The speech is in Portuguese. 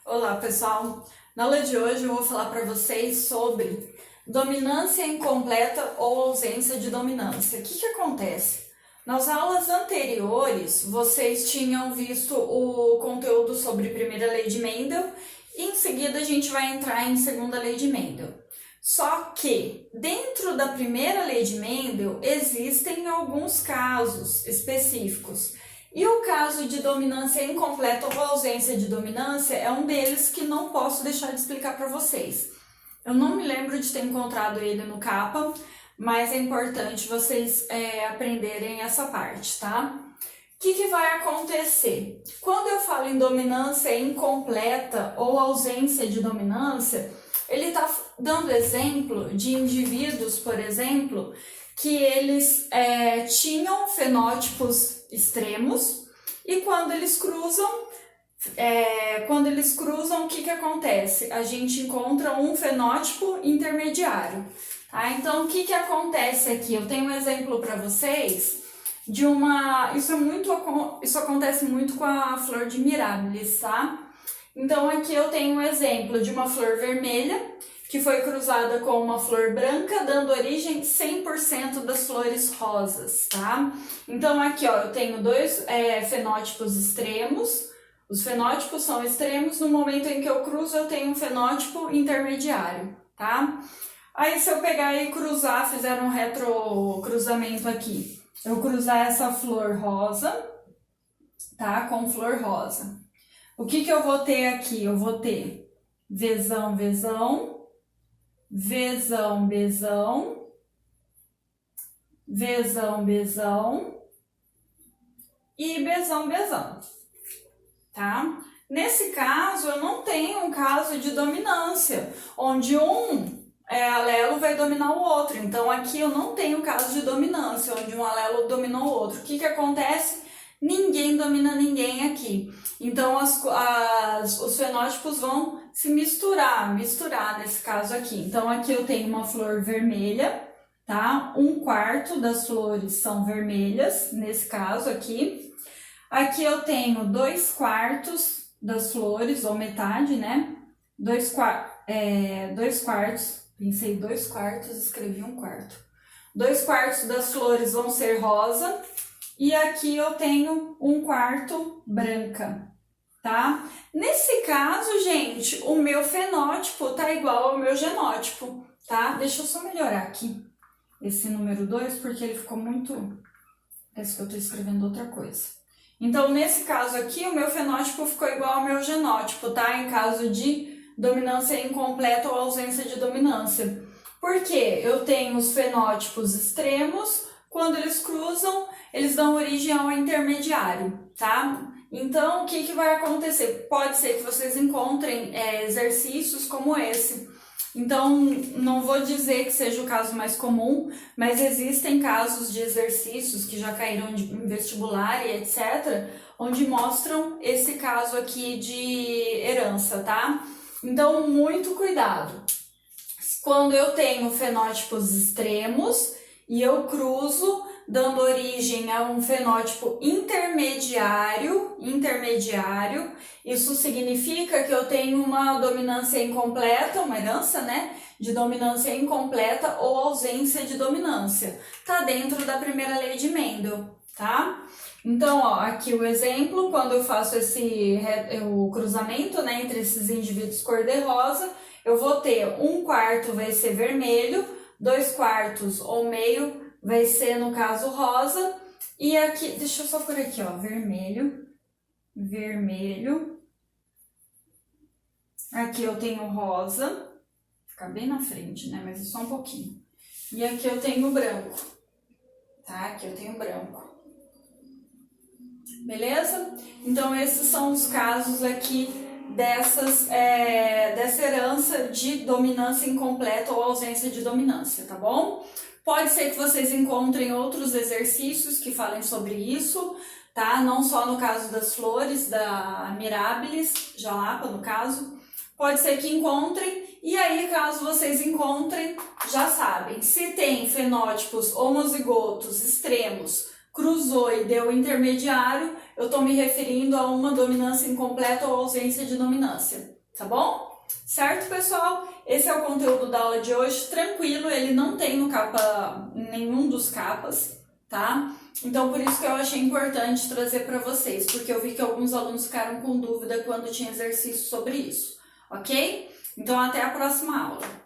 Olá, pessoal! Na aula de hoje eu vou falar para vocês sobre dominância incompleta ou ausência de dominância. O que acontece? Nas aulas anteriores, vocês tinham visto o conteúdo sobre primeira lei de Mendel e em seguida a gente vai entrar em segunda lei de Mendel. Só que dentro da primeira lei de Mendel existem alguns casos específicos. E o caso de dominância incompleta ou ausência de dominância é um deles que não posso deixar de explicar para vocês. Eu não me lembro de ter encontrado ele no CAPA, mas é importante vocês aprenderem essa parte, tá? O que vai acontecer? Quando eu falo em dominância incompleta ou ausência de dominância, ele está dando exemplo de indivíduos, por exemplo, que eles tinham fenótipos extremos e quando eles cruzam, o que acontece? A gente encontra um fenótipo intermediário. Tá? Então, o que acontece aqui? Eu tenho um exemplo para vocês de uma... Isso acontece muito com a flor de Mirabilis, tá? Então, aqui eu tenho um exemplo de uma flor vermelha que foi cruzada com uma flor branca, dando origem 100% das flores rosas, tá? Então, aqui, ó, eu tenho dois fenótipos extremos. Os fenótipos são extremos, no momento em que eu cruzo, eu tenho um fenótipo intermediário, tá? Aí, se eu pegar e cruzar, fizer um retrocruzamento aqui, eu cruzar essa flor rosa, tá? Com flor rosa. O que eu vou ter aqui? Eu vou ter Vzão, Vzão, Vzão, Bzão, Vzão, Bzão e Bzão, Bzão, tá? Nesse caso, eu não tenho um caso de dominância, onde um alelo vai dominar o outro. Então, aqui eu não tenho caso de dominância, onde um alelo dominou o outro. O que acontece? Ninguém domina ninguém aqui. Então, os fenótipos vão se misturar nesse caso aqui. Então, aqui eu tenho uma flor vermelha, tá? 1/4 das flores são vermelhas, nesse caso aqui. Aqui eu tenho 2/4 das flores, ou metade, né? 2/4, pensei 2/4, escrevi 1/4. 2/4 das flores vão ser rosa. E aqui eu tenho 1/4 branca, tá? Nesse caso, gente, o meu fenótipo tá igual ao meu genótipo, tá? Deixa eu só melhorar aqui esse número 2, porque ele ficou muito... Parece que eu tô escrevendo outra coisa. Então, nesse caso aqui, o meu fenótipo ficou igual ao meu genótipo, tá? Em caso de dominância incompleta ou ausência de dominância. Por quê? Eu tenho os fenótipos extremos, quando eles cruzam, eles dão origem ao intermediário, tá? Então, o que vai acontecer? Pode ser que vocês encontrem exercícios como esse. Então, não vou dizer que seja o caso mais comum, mas existem casos de exercícios que já caíram em vestibular e etc., onde mostram esse caso aqui de herança, tá? Então, muito cuidado. Quando eu tenho fenótipos extremos e eu cruzo, dando origem a um fenótipo intermediário, isso significa que eu tenho uma dominância incompleta, uma herança, né, de dominância incompleta ou ausência de dominância. Tá dentro da primeira lei de Mendel, tá? Então, ó, aqui o exemplo, quando eu faço o cruzamento, né, entre esses indivíduos cor-de-rosa, eu vou ter 1/4 vai ser vermelho, 2/4 ou meio vai ser, no caso, rosa. E aqui, deixa eu só por aqui, ó, vermelho. Aqui eu tenho rosa. Fica bem na frente, né? Mas é só um pouquinho. E aqui eu tenho branco. Tá? Aqui eu tenho branco. Beleza? Então, esses são os casos aqui dessa herança de dominância incompleta ou ausência de dominância, tá bom? Pode ser que vocês encontrem outros exercícios que falem sobre isso, tá? Não só no caso das flores, da Mirabilis, Jalapa no caso. Pode ser que encontrem, e aí caso vocês encontrem, já sabem, se tem fenótipos homozigotos extremos cruzou e deu intermediário, eu estou me referindo a uma dominância incompleta ou ausência de dominância, tá bom? Certo, pessoal? Esse é o conteúdo da aula de hoje, tranquilo, ele não tem no capa, nenhum dos capas, tá? Então, por isso que eu achei importante trazer para vocês, porque eu vi que alguns alunos ficaram com dúvida quando tinha exercício sobre isso, ok? Então, até a próxima aula.